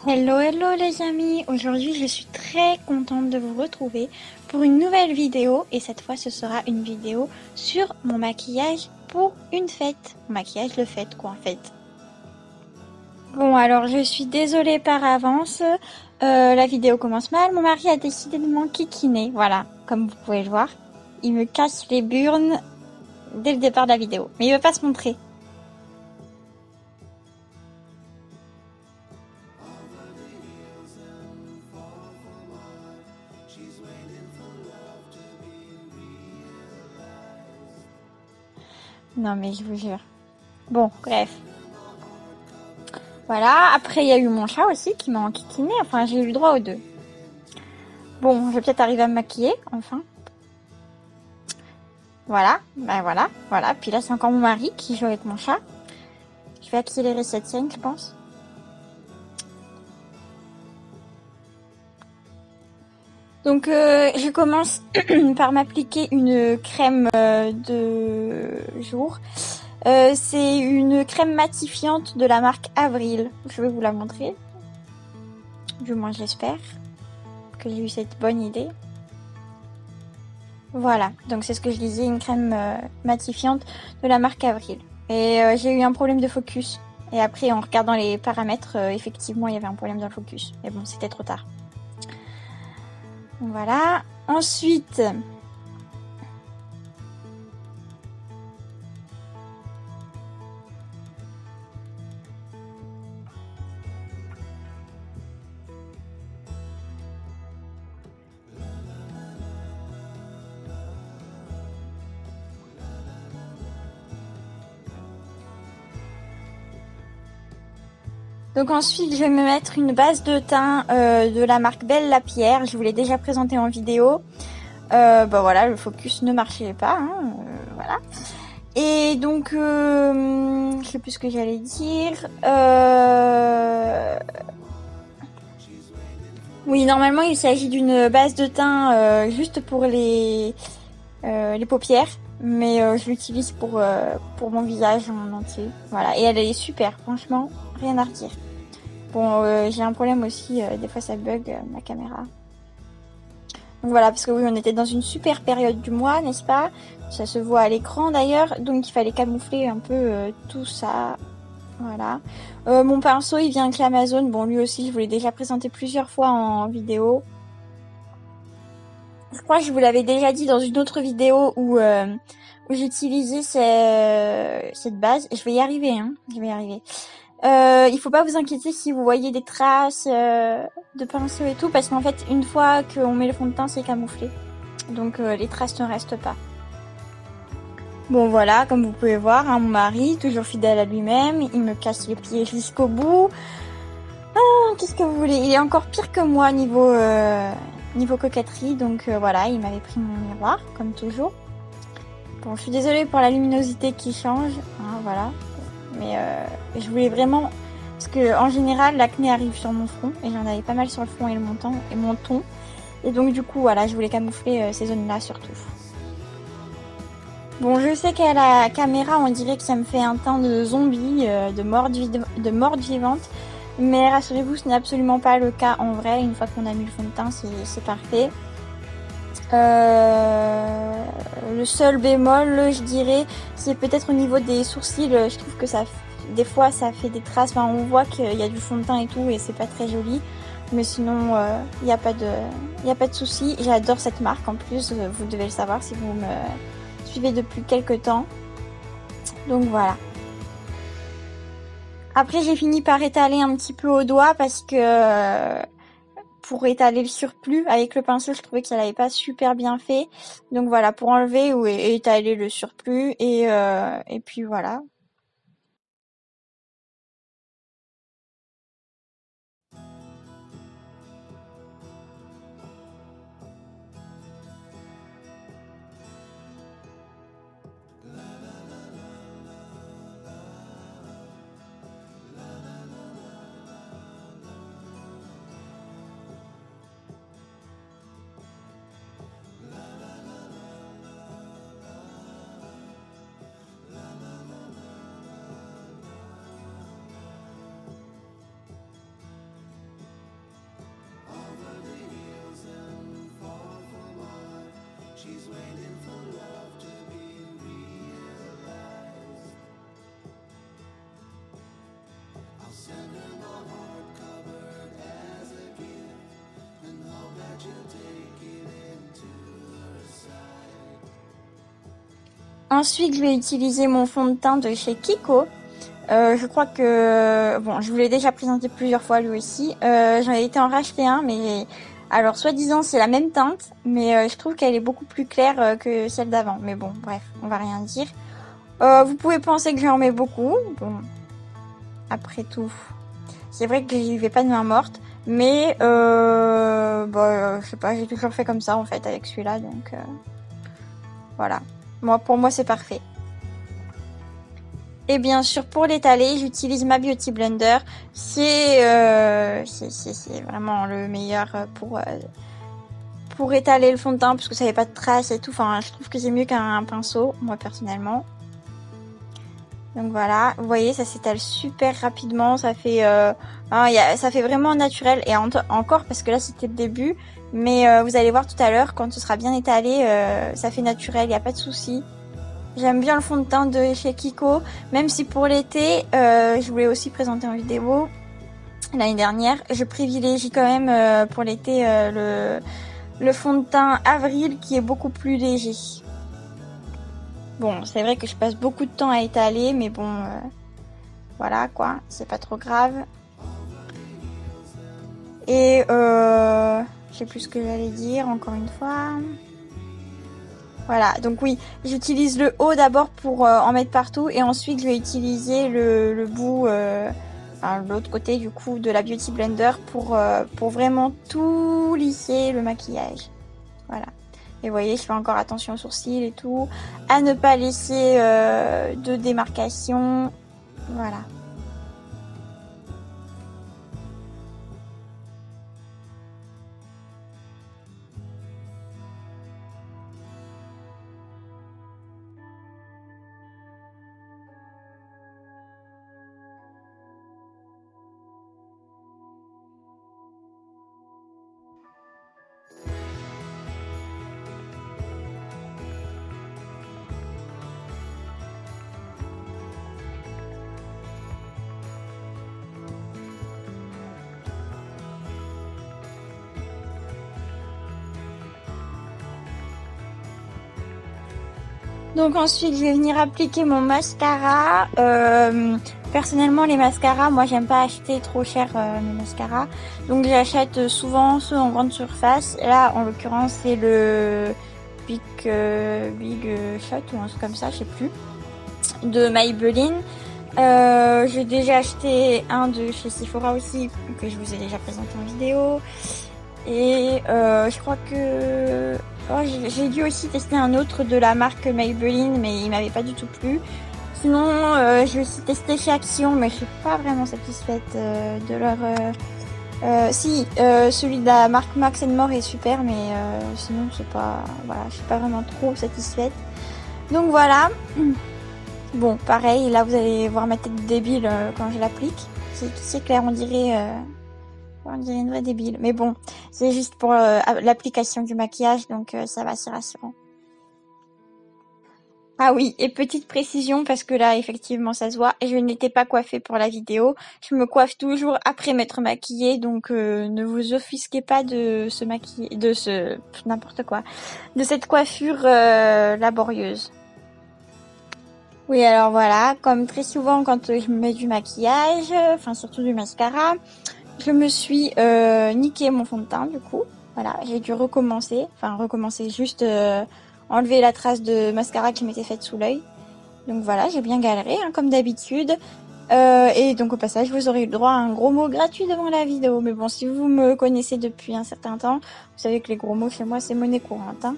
Hello hello les amis, aujourd'hui je suis très contente de vous retrouver pour une nouvelle vidéo et cette fois ce sera une vidéo sur mon maquillage pour une fête. Mon maquillage de fête quoi en fait. Bon alors je suis désolée par avance, la vidéo commence mal, mon mari a décidé de m'enquiquiner, voilà, comme vous pouvez le voir. Il me casse les burnes dès le départ de la vidéo, mais il veut pas se montrer. Non mais je vous jure. Bon, bref. Voilà, après il y a eu mon chat aussi qui m'a enquiquiné, enfin j'ai eu le droit aux deux. Bon, je vais peut-être arriver à me maquiller, enfin. Voilà, ben voilà, voilà. Puis là c'est encore mon mari qui joue avec mon chat. Je vais accélérer cette scène, je pense. Donc je commence par m'appliquer une crème de jour. C'est une crème matifiante de la marque Avril. Je vais vous la montrer. Du moins j'espère que j'ai eu cette bonne idée. Voilà, donc c'est ce que je disais, une crème matifiante de la marque Avril. Et j'ai eu un problème de focus. Et après, en regardant les paramètres, effectivement, il y avait un problème de focus. Mais bon, c'était trop tard. Voilà. Ensuite, je vais me mettre une base de teint de la marque Belle Lapierre. Je vous l'ai déjà présenté en vidéo. Bah voilà, le focus ne marchait pas. Hein, voilà. Et donc, je sais plus ce que j'allais dire. Oui, normalement, il s'agit d'une base de teint juste pour les paupières. Mais je l'utilise pour mon visage en entier. Voilà, et elle est super, franchement, rien à redire. Bon, j'ai un problème aussi, des fois ça bug ma caméra. Donc voilà, parce que oui, on était dans une super période du mois, n'est-ce pas? Ça se voit à l'écran d'ailleurs, donc il fallait camoufler un peu tout ça. Voilà. Mon pinceau, il vient avec l'Amazon. Bon, lui aussi, je vous l'ai déjà présenté plusieurs fois en vidéo. Je crois que je vous l'avais déjà dit dans une autre vidéo où j'utilisais cette base. Je vais y arriver, hein. Je vais y arriver. Il faut pas vous inquiéter si vous voyez des traces de pinceau et tout, parce qu'en fait, une fois qu'on met le fond de teint, c'est camouflé. Donc les traces ne restent pas. Bon voilà, comme vous pouvez voir, hein, mon mari, toujours fidèle à lui-même, il me casse les pieds jusqu'au bout. Ah, qu'est-ce que vous voulez? Il est encore pire que moi niveau coquetterie, donc voilà, il m'avait pris mon miroir, comme toujours. Bon, je suis désolée pour la luminosité qui change, hein, voilà. Mais je voulais vraiment... Parce que en général, l'acné arrive sur mon front, et j'en avais pas mal sur le front et le menton, et mon ton. Et donc du coup, voilà, je voulais camoufler ces zones-là surtout. Bon, je sais qu'à la caméra, on dirait que ça me fait un teint de zombie, de morte vivante. Mais rassurez-vous, ce n'est absolument pas le cas en vrai. Une fois qu'on a mis le fond de teint, c'est parfait. Le seul bémol, je dirais, c'est peut-être au niveau des sourcils. Je trouve que des fois, ça fait des traces. Enfin, on voit qu'il y a du fond de teint et tout, et c'est pas très joli. Mais sinon, il n'y a pas de souci. J'adore cette marque en plus. Vous devez le savoir si vous me suivez depuis quelques temps. Donc voilà. Après, j'ai fini par étaler un petit peu au doigt parce que pour étaler le surplus avec le pinceau, je trouvais que ça l'avait pas super bien fait. Donc voilà, pour enlever ou étaler le surplus et puis voilà. Ensuite, je vais utiliser mon fond de teint de chez Kiko. Je crois que... Bon, je vous l'ai déjà présenté plusieurs fois lui aussi. J'en ai été en racheter un, mais... Alors, soi-disant, c'est la même teinte, mais je trouve qu'elle est beaucoup plus claire que celle d'avant. Mais bon, bref, on va rien dire. Vous pouvez penser que j'en mets beaucoup. Bon, après tout, c'est vrai que j'y vais pas de main morte. Mais, je sais pas, j'ai toujours fait comme ça, en fait, avec celui-là, donc... voilà. Pour moi, c'est parfait. Et bien sûr, pour l'étaler, j'utilise ma Beauty Blender. C'est vraiment le meilleur pour étaler le fond de teint, parce que ça fait pas de traces et tout. Enfin, je trouve que c'est mieux qu'un pinceau, moi personnellement. Donc voilà, vous voyez, ça s'étale super rapidement. Ça fait, ça fait vraiment naturel. Et encore, parce que là, c'était le début. Mais vous allez voir tout à l'heure, quand ce sera bien étalé, ça fait naturel, il n'y a pas de souci. J'aime bien le fond de teint de chez Kiko, même si pour l'été, je voulais aussi présenter en vidéo l'année dernière. Je privilégie quand même pour l'été le fond de teint Avril qui est beaucoup plus léger. Bon, c'est vrai que je passe beaucoup de temps à étaler, mais bon, voilà quoi, c'est pas trop grave. Et je sais plus ce que j'allais dire encore une fois. Voilà, donc oui, j'utilise le haut d'abord pour en mettre partout et ensuite je vais utiliser le bout, enfin l'autre côté du coup de la Beauty Blender pour vraiment tout lisser le maquillage. Voilà. Et vous voyez, je fais encore attention aux sourcils et tout, à ne pas laisser de démarcation. Voilà. Donc ensuite, je vais venir appliquer mon mascara. Personnellement, les mascaras, moi, j'aime pas acheter trop cher mes mascaras. Donc j'achète souvent ceux en grande surface. Là, en l'occurrence, c'est le Big Shot ou un truc comme ça, je sais plus, de Maybelline. J'ai déjà acheté un de chez Sephora aussi, que je vous ai déjà présenté en vidéo. Et je crois que j'ai dû aussi tester un autre de la marque Maybelline, mais il m'avait pas du tout plu. Sinon, j'ai aussi testé chez Action, mais je suis pas vraiment satisfaite de leur... celui de la marque Max More est super, mais sinon, c'est pas... Voilà, je suis pas vraiment trop satisfaite. Donc voilà. Bon, pareil, là, vous allez voir ma tête débile quand je l'applique. C'est clair, on dirait une vraie débile. Mais bon, c'est juste pour l'application du maquillage, donc ça va, c'est rassurant. Ah oui, et petite précision, parce que là, effectivement, ça se voit, je n'étais pas coiffée pour la vidéo. Je me coiffe toujours après m'être maquillée, donc ne vous offusquez pas de ce n'importe quoi, de cette coiffure laborieuse. Oui, alors voilà, comme très souvent quand je me mets du maquillage, enfin surtout du mascara, je me suis niqué mon fond de teint du coup. Voilà, j'ai dû recommencer juste enlever la trace de mascara qui m'était faite sous l'œil. Donc voilà, j'ai bien galéré hein, comme d'habitude. Et donc au passage, vous aurez eu le droit à un gros mot gratuit devant la vidéo. Mais bon, si vous me connaissez depuis un certain temps, vous savez que les gros mots chez moi c'est monnaie courante. Hein.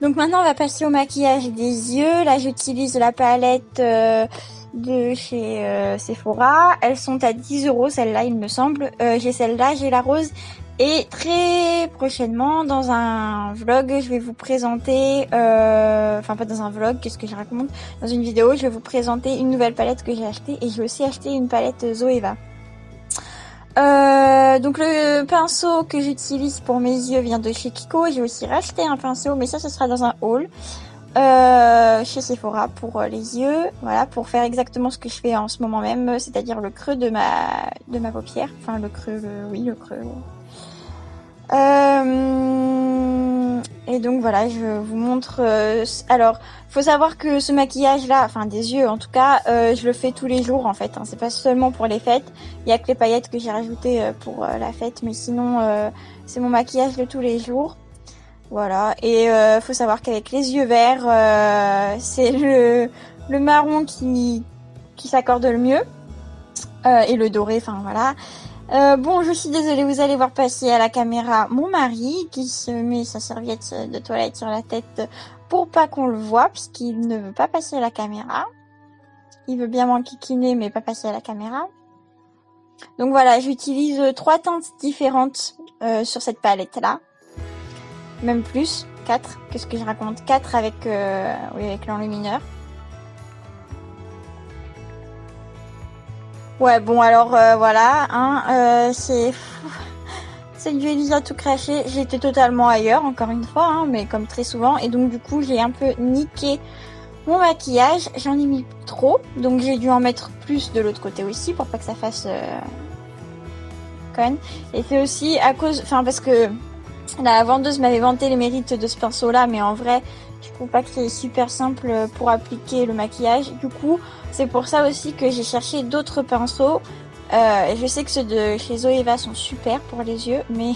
Donc maintenant on va passer au maquillage des yeux. Là j'utilise la palette de chez Sephora. Elles sont à 10 € celle-là il me semble. J'ai celle-là, j'ai la rose. Et très prochainement dans un vlog je vais vous présenter, enfin pas dans un vlog, qu'est-ce que je raconte, dans une vidéo je vais vous présenter une nouvelle palette que j'ai achetée. Et j'ai aussi acheté une palette Zoeva. Donc le pinceau que j'utilise pour mes yeux vient de chez Kiko. J'ai aussi racheté un pinceau, mais ça sera dans un haul chez Sephora pour les yeux. Voilà, pour faire exactement ce que je fais en ce moment même, c'est-à-dire le creux de ma paupière. Enfin le creux, oui le creux. Et donc voilà, je vous montre. Alors, faut savoir que ce maquillage-là, enfin des yeux en tout cas, je le fais tous les jours en fait. Hein, c'est pas seulement pour les fêtes. Il y a que les paillettes que j'ai rajoutées pour la fête, mais sinon c'est mon maquillage de tous les jours. Voilà. Et faut savoir qu'avec les yeux verts, c'est le marron qui s'accorde le mieux et le doré. Enfin voilà. Bon, je suis désolée, vous allez voir passer à la caméra mon mari qui se met sa serviette de toilette sur la tête pour pas qu'on le voit puisqu'il ne veut pas passer à la caméra. Il veut bien m'enquiquiner mais pas passer à la caméra. Donc voilà, j'utilise 3 teintes différentes sur cette palette-là. Même plus, 4, qu'est-ce que je raconte, 4 avec, oui, avec l'enlumineur. Ouais, bon alors voilà, hein, c'est du Elisa tout craché. J'étais totalement ailleurs, encore une fois, hein, mais comme très souvent. Et donc du coup, j'ai un peu niqué mon maquillage. J'en ai mis trop, donc j'ai dû en mettre plus de l'autre côté aussi pour pas que ça fasse conne. Et c'est aussi à cause, enfin parce que la vendeuse m'avait vanté les mérites de ce pinceau-là, mais en vrai, je trouve pas que c'est super simple pour appliquer le maquillage. Du coup, c'est pour ça aussi que j'ai cherché d'autres pinceaux. Je sais que ceux de chez Zoeva sont super pour les yeux, mais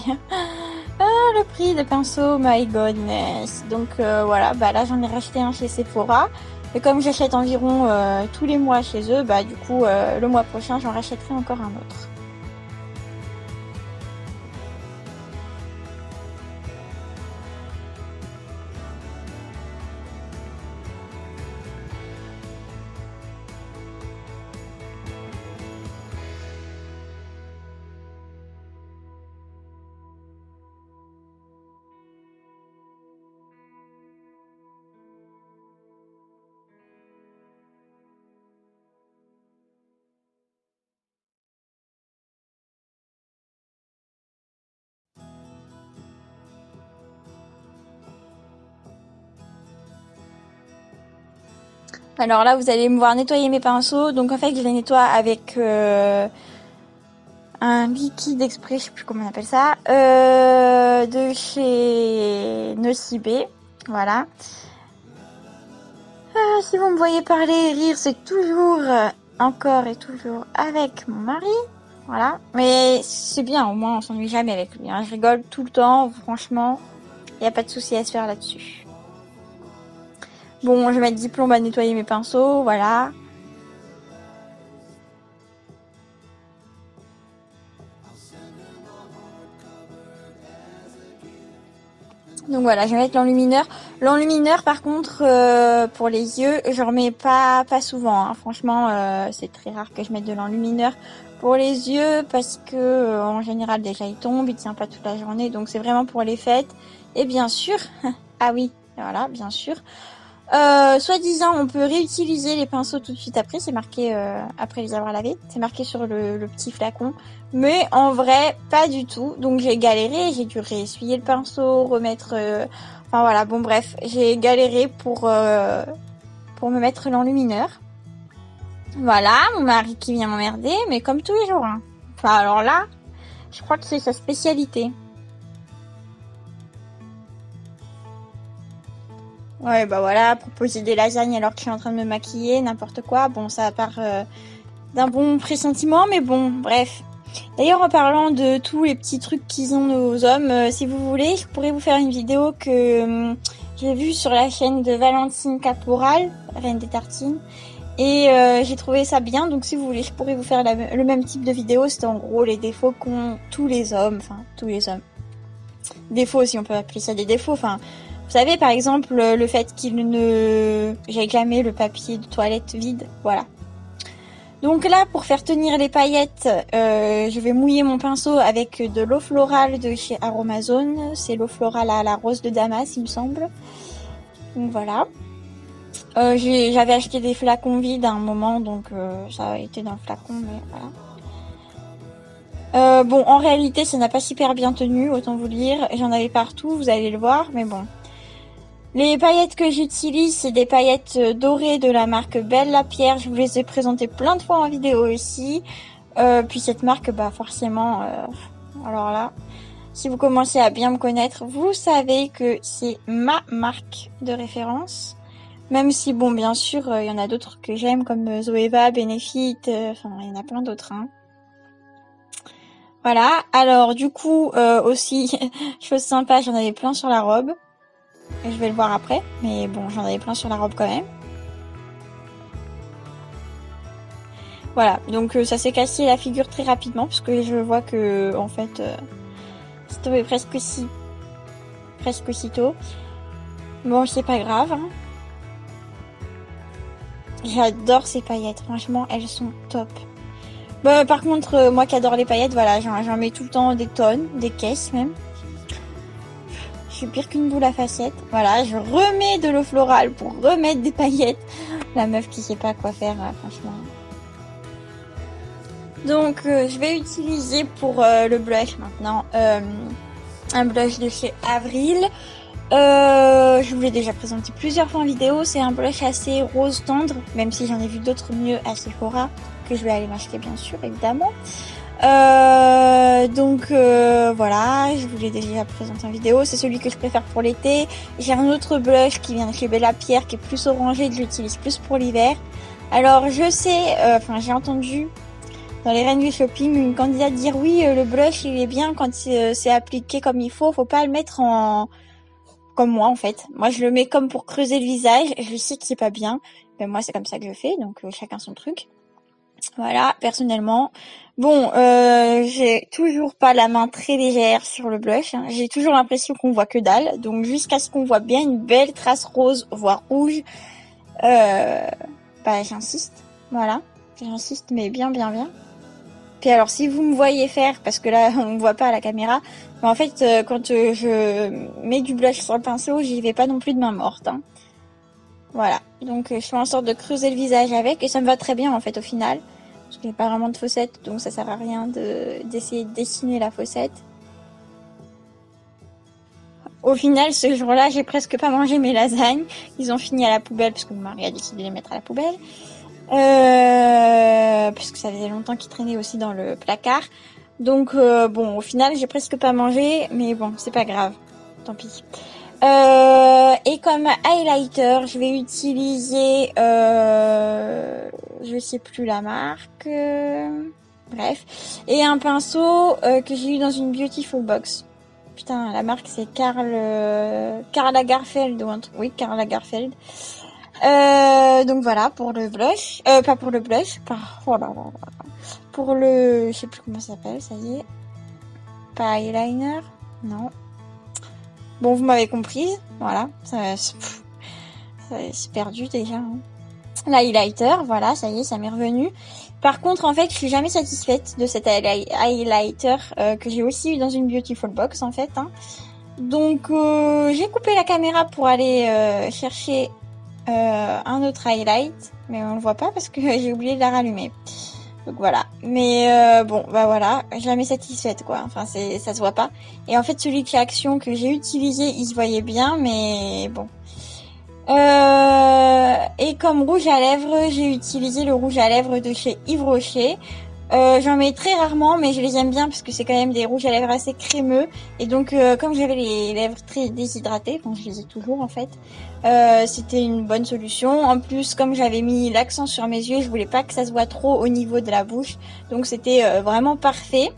le prix des pinceaux, my godness. Donc voilà, bah là j'en ai racheté un chez Sephora. Et comme j'achète environ tous les mois chez eux, bah du coup le mois prochain j'en rachèterai encore un autre. Alors là, vous allez me voir nettoyer mes pinceaux. Donc en fait, je les nettoie avec un liquide exprès, je sais plus comment on appelle ça, de chez Nocibé. Voilà. Si vous me voyez parler et rire, c'est toujours, encore et toujours avec mon mari. Voilà. Mais c'est bien, au moins on s'ennuie jamais avec lui. Hein. Je rigole tout le temps, franchement. Il n'y a pas de souci à se faire là-dessus. Bon, je vais mettre 10 plombes à nettoyer mes pinceaux, voilà. Donc voilà, je vais mettre l'enlumineur. L'enlumineur, par contre, pour les yeux, je remets pas souvent. Hein. Franchement, c'est très rare que je mette de l'enlumineur pour les yeux parce que en général déjà il tombe, il tient pas toute la journée, donc c'est vraiment pour les fêtes. Et bien sûr, ah oui, voilà, bien sûr. Soi-disant, on peut réutiliser les pinceaux tout de suite après. C'est marqué après les avoir lavés. C'est marqué sur le petit flacon. Mais en vrai, pas du tout. Donc j'ai galéré. J'ai dû réessuyer le pinceau, remettre. Enfin voilà. Bon bref, j'ai galéré pour me mettre l'enlumineur. Voilà, mon mari qui vient m'emmerder, mais comme tous les jours. Hein. Enfin alors là, je crois que c'est sa spécialité. Ouais, bah voilà, proposer des lasagnes alors que je suis en train de me maquiller, n'importe quoi. Bon, ça part d'un bon pressentiment, mais bon, bref. D'ailleurs, en parlant de tous les petits trucs qu'ils ont nos hommes, si vous voulez, je pourrais vous faire une vidéo que j'ai vue sur la chaîne de Valentine Caporal, Reine des Tartines. Et j'ai trouvé ça bien, donc si vous voulez, je pourrais vous faire le même type de vidéo. C'était en gros les défauts qu'ont tous les hommes, enfin tous les hommes. Défauts, si on peut appeler ça des défauts, enfin... Vous savez, par exemple, le fait qu'il ne... J'ai jamais le papier de toilette vide, voilà. Donc là, pour faire tenir les paillettes, je vais mouiller mon pinceau avec de l'eau florale de chez Aromazone. C'est l'eau florale à la rose de Damas, il me semble. Donc voilà. J'avais acheté des flacons vides à un moment, donc ça a été dans le flacon, mais voilà. Bon, en réalité, ça n'a pas super bien tenu, autant vous le dire. J'en avais partout, vous allez le voir, mais bon. Les paillettes que j'utilise, c'est des paillettes dorées de la marque Belle Lapierre. Je vous les ai présentées plein de fois en vidéo aussi. Puis cette marque, bah forcément, alors là, si vous commencez à bien me connaître, vous savez que c'est ma marque de référence. Même si, bon, bien sûr, il y en a d'autres que j'aime, comme Zoeva, Benefit, enfin, il y en a plein d'autres, hein. Voilà, alors du coup, aussi, chose sympa, j'en avais plein sur la robe. Et je vais le voir après, mais bon, j'en avais plein sur la robe quand même. Voilà, donc ça s'est cassé la figure très rapidement, parce que je vois que, en fait, c'est tombé presque aussitôt. Bon, c'est pas grave, hein. J'adore ces paillettes, franchement, elles sont top. Bah, par contre, moi qui adore les paillettes, voilà, j'en mets tout le temps des tonnes, des caisses même. Je suis pire qu'une boule à facettes. Voilà, je remets de l'eau florale pour remettre des paillettes. La meuf qui sait pas quoi faire, franchement. Donc, je vais utiliser pour le blush maintenant un blush de chez Avril. Je vous l'ai déjà présenté plusieurs fois en vidéo. C'est un blush assez rose tendre, même si j'en ai vu d'autres mieux à Sephora, que je vais aller m'acheter bien sûr, évidemment. Donc voilà, je vous l'ai déjà présenté en vidéo. C'est celui que je préfère pour l'été. J'ai un autre blush qui vient de chez Belle Lapierre qui est plus orangé, que j'utilise plus pour l'hiver. Alors je sais, enfin j'ai entendu dans les reines du shopping une candidate dire oui, le blush il est bien quand c'est appliqué comme il faut pas le mettre en... Comme moi en fait. Moi je le mets comme pour creuser le visage. Je sais que c'est pas bien, mais moi c'est comme ça que je fais, donc chacun son truc. Voilà, personnellement. Bon, j'ai toujours pas la main très légère sur le blush, hein. J'ai toujours l'impression qu'on voit que dalle. Donc jusqu'à ce qu'on voit bien une belle trace rose, voire rouge, bah j'insiste. Voilà, j'insiste, mais bien. Puis alors si vous me voyez faire, parce que là on me voit pas à la caméra, mais en fait quand je mets du blush sur le pinceau, j'y vais pas non plus de main morte, hein. Voilà, donc je fais en sorte de creuser le visage avec, et ça me va très bien en fait au final. Parce qu'il n'y a pas vraiment de fossette, donc ça sert à rien d'essayer de dessiner la fossette. Au final, ce jour-là, j'ai presque pas mangé mes lasagnes. Ils ont fini à la poubelle, parce que mon mari a décidé de les mettre à la poubelle. Puisque ça faisait longtemps qu'ils traînaient aussi dans le placard. Donc bon, au final, j'ai presque pas mangé, mais bon, c'est pas grave. Tant pis. Et comme highlighter, je vais utiliser, je sais plus la marque, bref, et un pinceau que j'ai eu dans une Beautiful Box. Putain, la marque c'est Karl Lagerfeld ou un truc, oui, Karl Lagerfeld. Donc voilà pour le blush, pas pour le blush, oh là là, pour le, je sais plus comment ça s'appelle, ça y est, pas eyeliner, non. Bon, vous m'avez comprise, voilà, c'est perdu déjà, hein. L'highlighter, voilà, ça y est, ça m'est revenu. Par contre, en fait, je suis jamais satisfaite de cet highlighter que j'ai aussi eu dans une Beautiful Box, en fait, hein. Donc, j'ai coupé la caméra pour aller chercher un autre highlight, mais on le voit pas parce que j'ai oublié de la rallumer. Donc voilà, mais bon, bah voilà, jamais satisfaite quoi, enfin ça se voit pas. Et en fait celui de chez Action que j'ai utilisé, il se voyait bien, mais bon. Et comme rouge à lèvres, j'ai utilisé le rouge à lèvres de chez Yves Rocher. J'en mets très rarement, mais je les aime bien parce que c'est quand même des rouges à lèvres assez crémeux. Et donc, comme j'avais les lèvres très déshydratées, enfin je les ai toujours en fait, c'était une bonne solution. En plus, comme j'avais mis l'accent sur mes yeux, je voulais pas que ça se voit trop au niveau de la bouche. Donc c'était vraiment parfait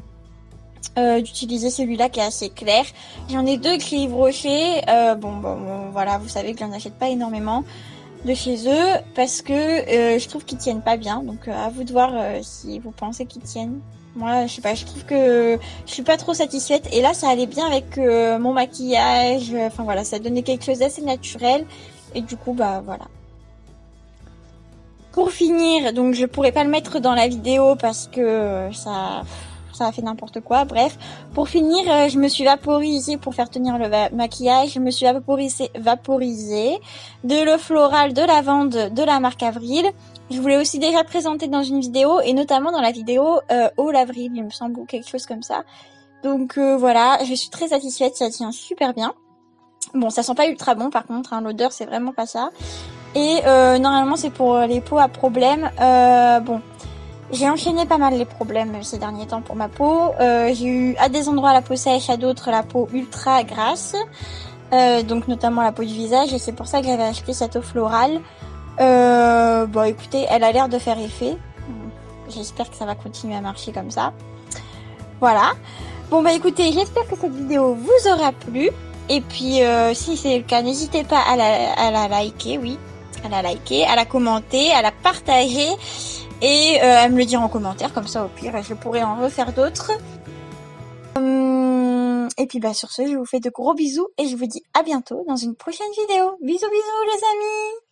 d'utiliser celui-là qui est assez clair. J'en ai deux chez Yves Rocher. Bon, voilà, vous savez que j'en achète pas énormément. de chez eux parce que je trouve qu'ils tiennent pas bien. Donc à vous de voir si vous pensez qu'ils tiennent. Moi, je sais pas, je trouve que je suis pas trop satisfaite. Et là, ça allait bien avec mon maquillage. Enfin voilà, ça donnait quelque chose d'assez naturel. Et du coup, bah voilà. Pour finir, donc je pourrais pas le mettre dans la vidéo parce que ça a fait n'importe quoi. Bref, pour finir, je me suis vaporisée pour faire tenir le maquillage. Je me suis vaporisée de l'eau florale de lavande de la marque Avril. Je voulais aussi déjà présenter dans une vidéo et notamment dans la vidéo Eau l'Avril, il me semble, ou quelque chose comme ça. Donc voilà, je suis très satisfaite, ça tient super bien. Bon, ça sent pas ultra bon par contre, hein, l'odeur c'est vraiment pas ça. Et normalement c'est pour les peaux à problème. Bon, j'ai enchaîné pas mal les problèmes ces derniers temps pour ma peau. J'ai eu à des endroits la peau sèche, à d'autres la peau ultra grasse. Donc notamment la peau du visage, et c'est pour ça que j'avais acheté cette eau florale. Bon écoutez, elle a l'air de faire effet. J'espère que ça va continuer à marcher comme ça. Voilà. Bon bah écoutez, j'espère que cette vidéo vous aura plu. Et puis si c'est le cas, n'hésitez pas à la liker, oui. À la liker, à la commenter, à la partager. Et à me le dire en commentaire, comme ça au pire je pourrais en refaire d'autres. Et puis bah sur ce, je vous fais de gros bisous et je vous dis à bientôt dans une prochaine vidéo. Bisous bisous les amis!